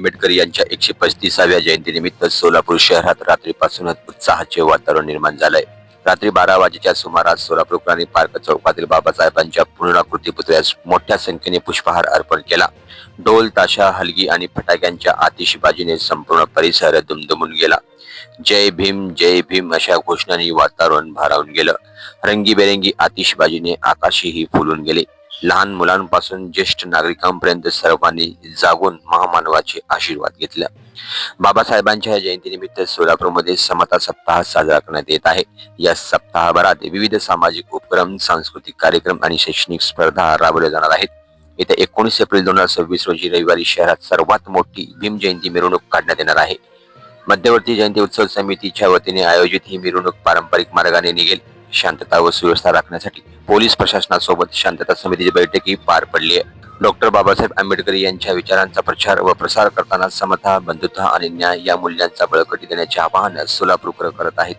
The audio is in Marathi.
आंबेडकर यांच्या 135व्या जयंतीनिमित्त सोलापूर शहरात रात्रीपासूनच उत्साहाचे वातावरण निर्माण झालंय। रात्री 12 वाजेच्या सुमारास सोलापूर क्रांती पार्क चौकातील बाबासाहेबांच्या पूर्णाकृती पुतळ्यास मोठ्या संख्येने पुष्पहार अर्पण केला। ढोल ताशा हलगी आणि फटाक्यांच्या आतिषबाजीने संपूर्ण परिसर दुमदुमून गेला। जय भीम अशा घोषणांनी वातावरण भारावून गेलं। रंगीबेरंगी आतिषबाजीने आकाशही फुलून गेले। लहान मुलांपासून ज्येष्ठ नागरिकांपर्यंत सर्वांनी जागून महामानवाचे आशीर्वाद घेतले। बाबासाहेबांच्या जयंतीनिमित्त सोलापूरमध्ये समता सप्ताह साजरा करण्यात येत आहे। या सप्ताहभरात विविध सामाजिक उपक्रम, सांस्कृतिक कार्यक्रम आणि शैक्षणिक स्पर्धा राबवल्या जाणार आहेत। येत्या 19 एप्रिल 2026 रोजी रविवारी शहरात सर्वात मोठी भीम जयंती मिरवणूक काढण्यात येणार आहे। मध्यवर्ती जयंती उत्सव समितीच्या वतीने आयोजित ही मिरवणूक पारंपरिक मार्गाने निघेल। शांतता व सुव्यवस्था राखण्यासाठी पोलीस प्रशासनासोबत शांतता समितीची बैठकही पार पडली आहे। डॉक्टर बाबासाहेब आंबेडकर यांच्या विचारांचा प्रचार व प्रसार करताना समता, बंधुता आणि न्याय या मूल्यांचा बळकटी देण्याचे आवाहन सोलापूरकर करत आहेत।